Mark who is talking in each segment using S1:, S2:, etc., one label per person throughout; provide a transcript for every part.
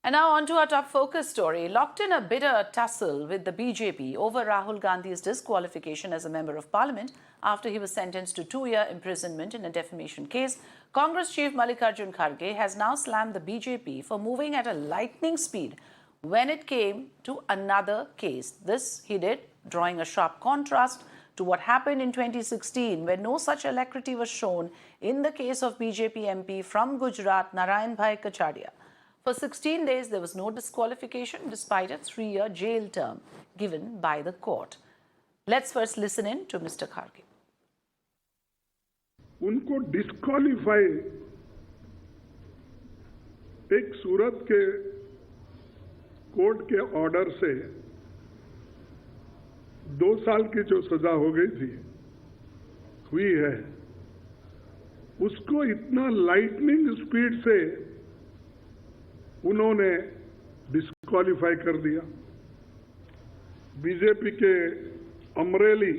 S1: And now on to our top focus story. Locked in a bitter tussle with the BJP over Rahul Gandhi's disqualification as a member of parliament after he was sentenced to 2-year imprisonment in a defamation case, Congress chief Mallikarjun Kharge has now slammed the BJP for moving at a lightning speed when it came to another case. This he did, drawing a sharp contrast to what happened in 2016 when no such alacrity was shown in the case of BJP MP from Gujarat, Narayan Bhai Kacharia. For 16 days, there was no disqualification despite a 3-year jail term given by the court. Let's first listen in to Mr. Kharge.
S2: उनको disqualify एक सूरत के court के order से 2 साल की जो सजा हो गई थी हुई है, उसको इतना लाइटनिंग स्पीड से उन्होंने डिस्क्वालीफाई कर दिया। बीजेपी के अमरेली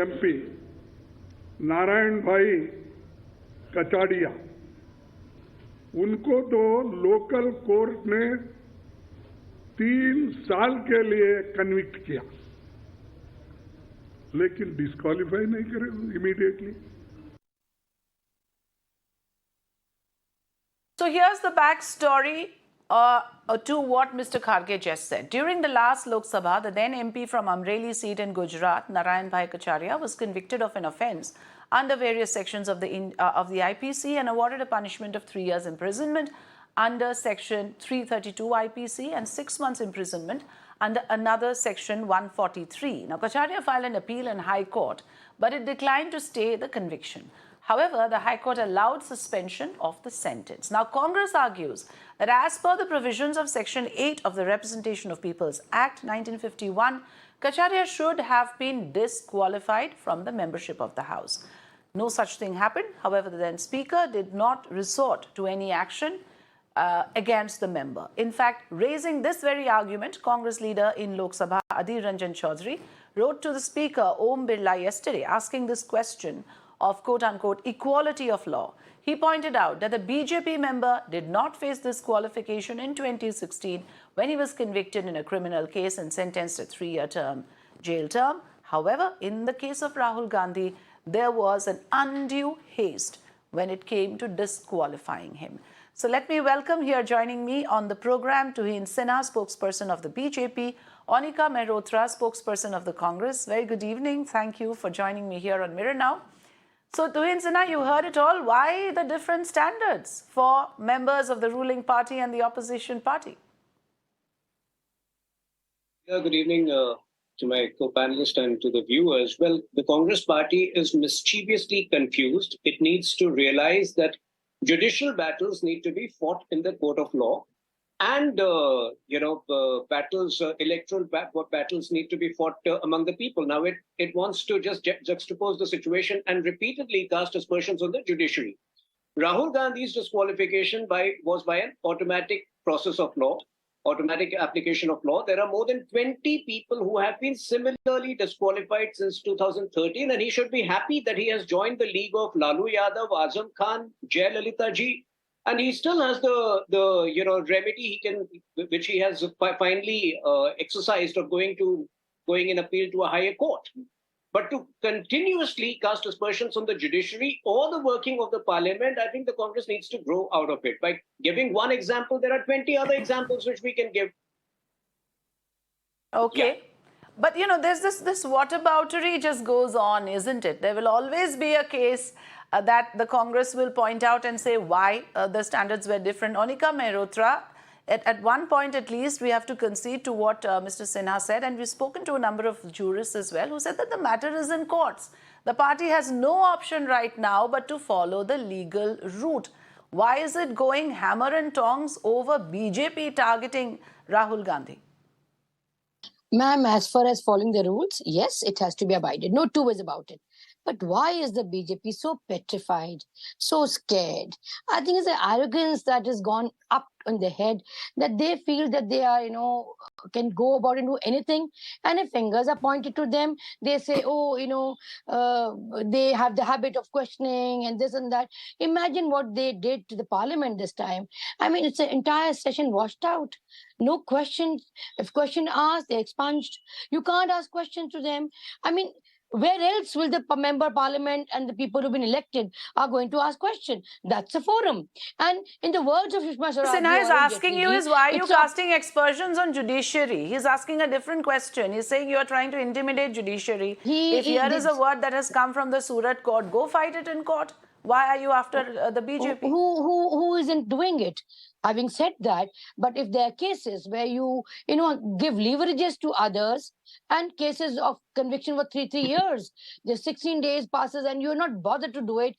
S2: एमपी नारायण भाई कचाड़िया, उनको तो लोकल कोर्ट ने 3 साल के लिए कन्विक्ट किया, लेकिन डिस्क्वालीफाई नहीं करे immediately.
S1: So here's the backstory to what Mr. Kharge just said. During the last Lok Sabha, the then MP from Amreli seat in Gujarat, Narayan Bhai Kacharia, was convicted of an offence under various sections of the IPC and awarded a punishment of 3 years imprisonment under Section 332 IPC and 6 months imprisonment under another Section 143. Now, Kacharia filed an appeal in High Court, but it declined to stay the conviction. However, the High Court allowed suspension of the sentence. Now, Congress argues that as per the provisions of Section 8 of the Representation of People's Act 1951, Kacharia should have been disqualified from the membership of the House. No such thing happened. However, the then Speaker did not resort to any action against the member. In fact, raising this very argument, Congress leader in Lok Sabha, Adhir Ranjan Chaudhary, wrote to the Speaker, Om Birla, yesterday, asking this question of quote-unquote equality of law. He pointed out that the BJP member did not face disqualification in 2016 when he was convicted in a criminal case and sentenced a 3-year jail term. However, in the case of Rahul Gandhi, there was an undue haste when it came to disqualifying him. So let me welcome here joining me on the program Tuhin Sinha, spokesperson of the BJP, Onika Mehrotra, spokesperson of the Congress. Very good evening. Thank you for joining me here on Mirror Now. So, Tuhin Sinha, you heard it all. Why the different standards for members of the ruling party and the opposition party?
S3: Yeah, good evening to my co-panelist and to the viewers. Well, the Congress party is mischievously confused. It needs to realize that judicial battles need to be fought in the court of law. And, electoral battles need to be fought among the people. Now, it wants to just juxtapose the situation and repeatedly cast aspersions on the judiciary. Rahul Gandhi's disqualification was by an automatic process of law, automatic application of law. There are more than 20 people who have been similarly disqualified since 2013, and he should be happy that he has joined the league of Lalu Yadav, Azam Khan, Jayalalitha ji. And he still has the remedy which he has finally exercised of going in appeal to a higher court. But to continuously cast aspersions on the judiciary or the working of the parliament, I think the Congress needs to grow out of it. By giving one example, there are 20 other examples which we can give.
S1: Okay.
S3: Yeah.
S1: But, there's this whataboutery just goes on, isn't it? There will always be a case that the Congress will point out and say why the standards were different. Onika Mehrotra, at one point at least, we have to concede to what Mr. Sinha said, and we've spoken to a number of jurists as well who said that the matter is in courts. The party has no option right now but to follow the legal route. Why is it going hammer and tongs over BJP targeting Rahul Gandhi?
S4: Ma'am, as far as following the rules, yes, it has to be abided. No two ways about it. But why is the BJP so petrified, so scared? I think it's the arrogance that has gone up on their head, that they feel that they are, can go about and do anything. And if fingers are pointed to them, they say, oh, they have the habit of questioning and this and that. Imagine what they did to the parliament this time. I mean, it's an entire session washed out. No questions. If question asked, they're expunged. You can't ask questions to them. I mean, where else will the member parliament and the people who've been elected are going to ask questions? That's a forum. And in the words of Sushma Swaraj,
S1: Sinha is asking you is why are you casting aspersions on judiciary? He's asking a different question. He's saying you are trying to intimidate judiciary. If here is a word that has come from the Surat court, go fight it in court. Why are you after the BJP?
S4: Who isn't doing it? Having said that, but if there are cases where you give leverages to others and cases of conviction for three years, the 16 days passes and you're not bothered to do it,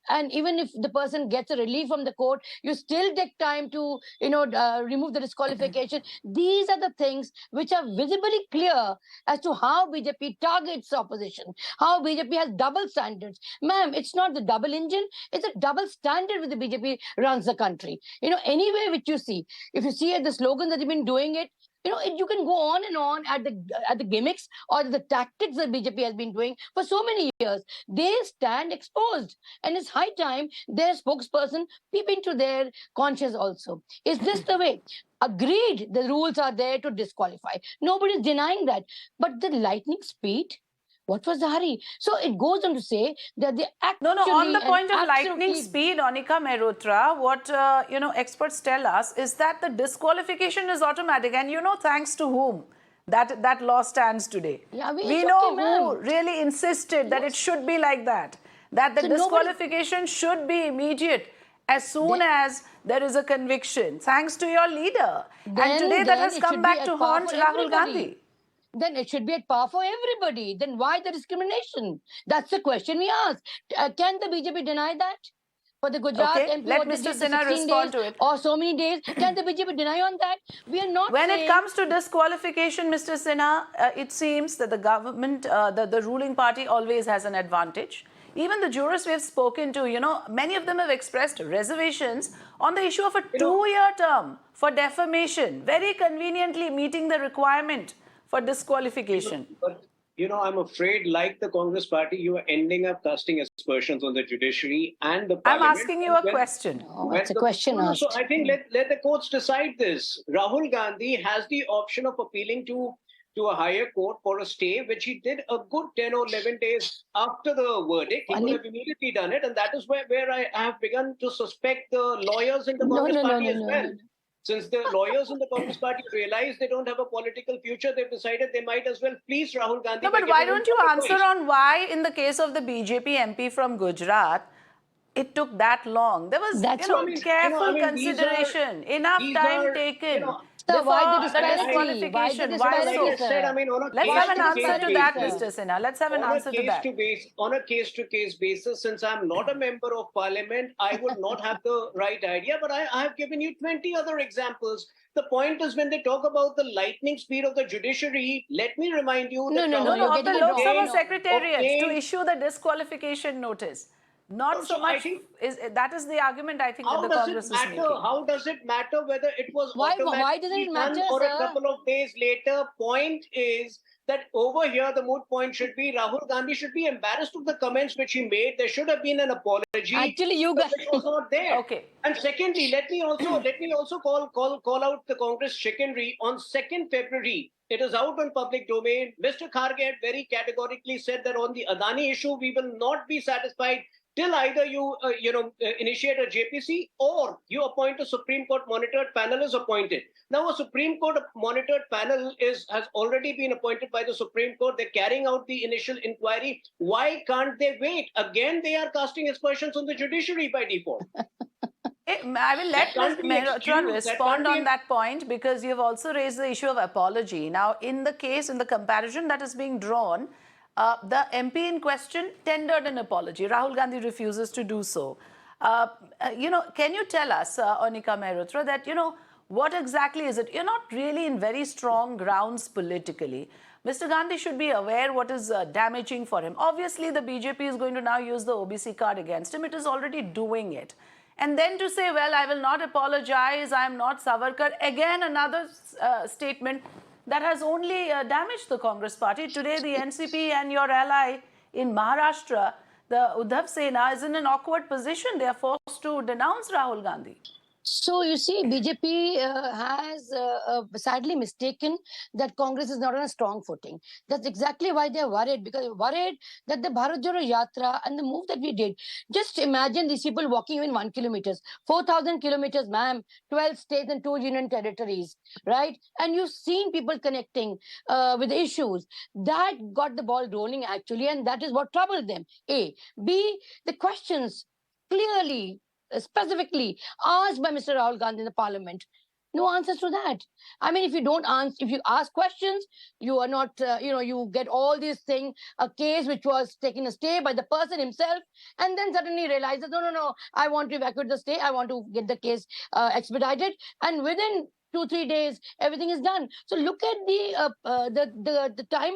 S4: and even if the person gets a relief from the court, you still take time to remove the disqualification. These are the things which are visibly clear as to how BJP targets opposition, how BJP has double standards. Ma'am, it's not the double engine, it's a double standard with the BJP runs the country. Anywhere which you see, if you see at the slogans that they've been doing it, you can go on and on at the gimmicks or the tactics that BJP has been doing for so many years. They stand exposed, and it's high time their spokesperson peep into their conscience also. Is this the way? Agreed, the rules are there to disqualify. Nobody's denying that. But the lightning speed, what was the hurry? So it goes on to say that they actually...
S1: No, on the point of lightning speed, Anika Mehrotra, what, experts tell us is that the disqualification is automatic. And thanks to whom that law stands today.
S4: Yeah,
S1: we know who really insisted that it should be like that. That the disqualification should be immediate as soon as there is a conviction. Thanks to your leader. And today that has come back to haunt Rahul Gandhi.
S4: Then it should be at par for everybody. Then why the discrimination? That's the question we ask. Can the BJP deny that? For the Gujarat MP,
S1: let Mr. Sinha respond to it.
S4: Or so many days, can the BJP deny on that? We are not
S1: When it comes to disqualification, Mr. Sinha, it seems that the government, the ruling party always has an advantage. Even the jurists we have spoken to, many of them have expressed reservations on the issue of a 2-year term for defamation, very conveniently meeting the requirement for disqualification.
S3: But I'm afraid, like the Congress party, you are ending up casting aspersions on the judiciary and the parliament.
S1: I'm asking you a question.
S4: It's a question asked.
S3: So I think let the courts decide this. Rahul Gandhi has the option of appealing to a higher court for a stay, which he did a good 10 or 11 days after the verdict. He could have immediately done it. And that is where I have begun to suspect the lawyers in the Congress party as well. Since the lawyers in the Congress party realize they don't have a political future, they've decided they might as well please Rahul Gandhi.
S1: No, but why don't you answer on why, in the case of the BJP MP from Gujarat, it took that long? There was careful consideration, enough time taken.
S4: So why the disqualification?
S1: Why so? Let's have an answer to that, Mr. Sinha. Let's have an answer to that.
S3: On a case-to-case basis, since I'm not a member of parliament, I would not have the right idea, but I have given you 20 other examples. The point is, when they talk about the lightning speed of the judiciary, let me remind you that
S1: of the Lok Sabha Secretariat to issue the disqualification notice. Not so much. That is the argument I think that the Congress is making.
S3: How does it matter whether it was
S4: why doesn't it matter,
S3: or a couple of days later? Point is that over here the moot point should be Rahul Gandhi should be embarrassed of the comments which he made. There should have been an apology.
S4: Actually, you guys
S3: was not there.
S1: Okay.
S3: And secondly, let me also call out the Congress chicanery. On 2nd February, it is out on public domain. Mr. Kharge had very categorically said that on the Adani issue, we will not be satisfied till either you initiate a JPC or you appoint a Supreme Court monitored panel is appointed. Now, a Supreme Court monitored panel has already been appointed by the Supreme Court. They're carrying out the initial inquiry. Why can't they wait? Again, they are casting aspersions on the judiciary by default.
S1: I will let Ms. Mehrotra respond on that point, because you have also raised the issue of apology. Now, in the comparison that is being drawn, the MP in question tendered an apology. Rahul Gandhi refuses to do so. Can you tell us, Anika Mehrotra, that, what exactly is it? You're not really in very strong grounds politically, Mr. Gandhi should be aware what is damaging for him. Obviously, the BJP is going to now use the OBC card against him. It is already doing it. And then to say, well, I will not apologize, I am not Savarkar. Again, another statement that has only damaged the Congress party. Today, the NCP and your ally in Maharashtra, the Uddhav Sena, is in an awkward position. They are forced to denounce Rahul Gandhi.
S4: So you see, BJP has sadly mistaken that Congress is not on a strong footing. That's exactly why they're worried, because they're worried that the Bharat Jodo Yatra and the move that we did, just imagine these people walking even 1 kilometer, 4,000 kilometers, ma'am, 12 states and 2 union territories, right? And you've seen people connecting with the issues. That got the ball rolling actually, and that is what troubled them. A. B, the questions clearly specifically asked by Mr. Rahul Gandhi in the parliament. No answers to that. I mean, if you don't answer, if you ask questions, you are not, you get all these things, a case which was taken a stay by the person himself, and then suddenly realizes, no, I want to evacuate the stay, I want to get the case expedited, and within 2-3 days, everything is done. So look at the time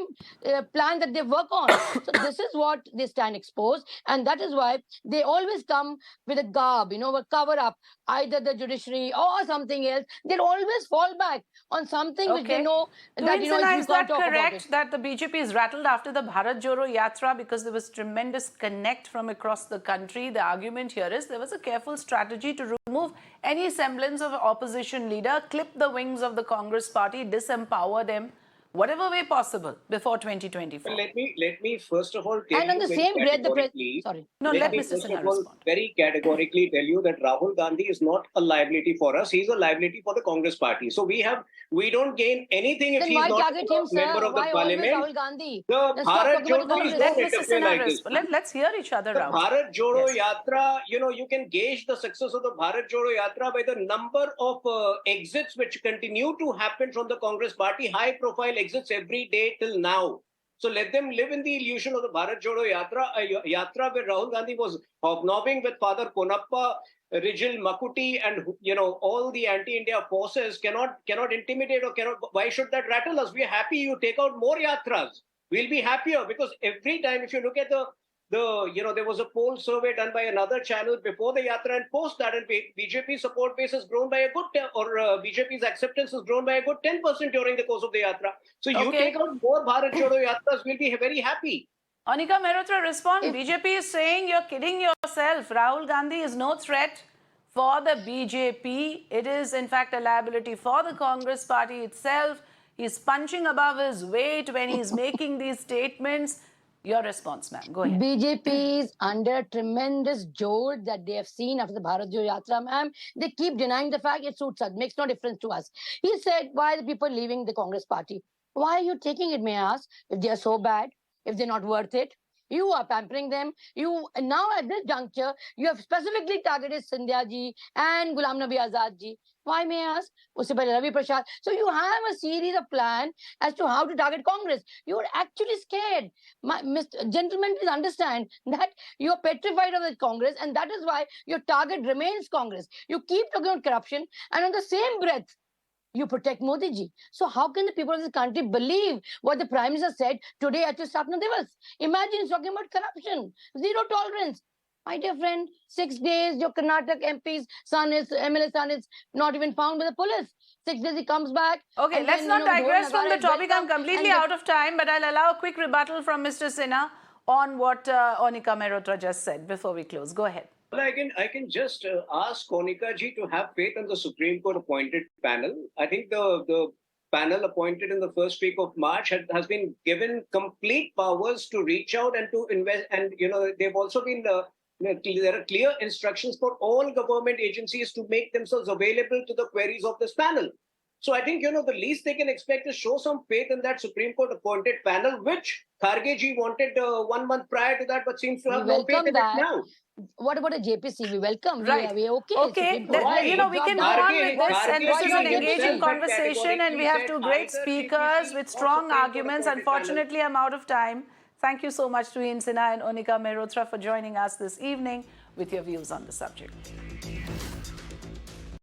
S4: plan that they work on. So this is what they stand exposed, and that is why they always come with a garb, a cover up, either the judiciary or something else. They'll always fall back on something which they know that
S1: is that correct that the BJP is rattled after the Bharat Jodo Yatra because there was tremendous connect from across the country? The argument here is there was a careful strategy to remove any semblance of opposition leader, clip the wings of the Congress party, disempower them, whatever way possible before 2024.
S3: Well, let me first of all tell
S4: and on
S3: you
S4: the same breath,
S1: let Mr. Sinha respond.
S3: Very categorically tell you that Rahul Gandhi is not a liability for us. He's a liability for the Congress party. So we don't gain anything if
S4: then
S3: he's not a member of the parliament.
S4: Rahul Gandhi?
S3: The Bharat Jodo is
S1: let
S3: not
S1: Mr. Sinha respond. Let's hear each other out.
S3: Bharat Jodo Yatra, you can gauge the success of the Bharat Jodo Yatra by the number of exits which continue to happen from the Congress party, high profile exits every day till now. So let them live in the illusion of the Bharat Jodo Yatra where Rahul Gandhi was hobnobbing with Father Ponappa, Rijil Makuti, and all the anti-India forces cannot intimidate or cannot. Why should that rattle us? We are happy you take out more yatras. We'll be happier because every time, if you look at there was a poll survey done by another channel before the yatra and post that, and BJP support base has grown by a good, BJP's acceptance has grown by a good 10% during the course of the yatra. So you take out more Bharat Jodo Yatras, we'll be very happy.
S1: Anika Mehrotra, respond. BJP is saying you're kidding yourself. Rahul Gandhi is no threat for the BJP. It is, in fact, a liability for the Congress party itself. He's punching above his weight when he's making these statements. Your response, ma'am. Go ahead.
S4: BJP is under a tremendous jolt that they have seen after the Bharat Jodo Yatra, ma'am. They keep denying the fact it suits us. Makes no difference to us. He said, why are the people leaving the Congress party? Why are you taking it, may I ask? If they are so bad, if they're not worth it, you are pampering them. Now at this juncture, you have specifically targeted Sindhya ji and Ghulam Nabi Azad ji. Why, may I ask? Usse pehle Ravi Prashad. So you have a series of plans as to how to target Congress. You're actually scared. Gentlemen, please understand that you're petrified of the Congress, and that is why your target remains Congress. You keep talking about corruption, and on the same breath, you protect Modi ji. So how can the people of this country believe what the Prime Minister said today at his Sapna Divas? Imagine he's talking about corruption. Zero tolerance. My dear friend, 6 days, your Karnataka MLA son is not even found by the police. 6 days he comes back.
S1: Okay, let's not digress from the topic. I'm completely out of time, but I'll allow a quick rebuttal from Mr. Sinha on what Anika Mehrotra just said before we close. Go ahead.
S3: Well, I can just ask Konika ji to have faith in the Supreme Court appointed panel. I think the panel appointed in the first week of March has been given complete powers to reach out and to invest. And, they've also been, there are clear instructions for all government agencies to make themselves available to the queries of this panel. So I think, the least they can expect is show some faith in that Supreme Court appointed panel, which Kharge ji wanted 1 month prior to that, but seems to have no faith in it now.
S4: What about a JPC? We welcome.
S1: Right.
S4: We are okay.
S1: Okay. We can go on with this. And this is an engaging conversation. And we have two great speakers with strong arguments. Unfortunately, I'm out of time. Thank you so much, Tuhin A and Anika Mehrotra, for joining us this evening with your views on the subject.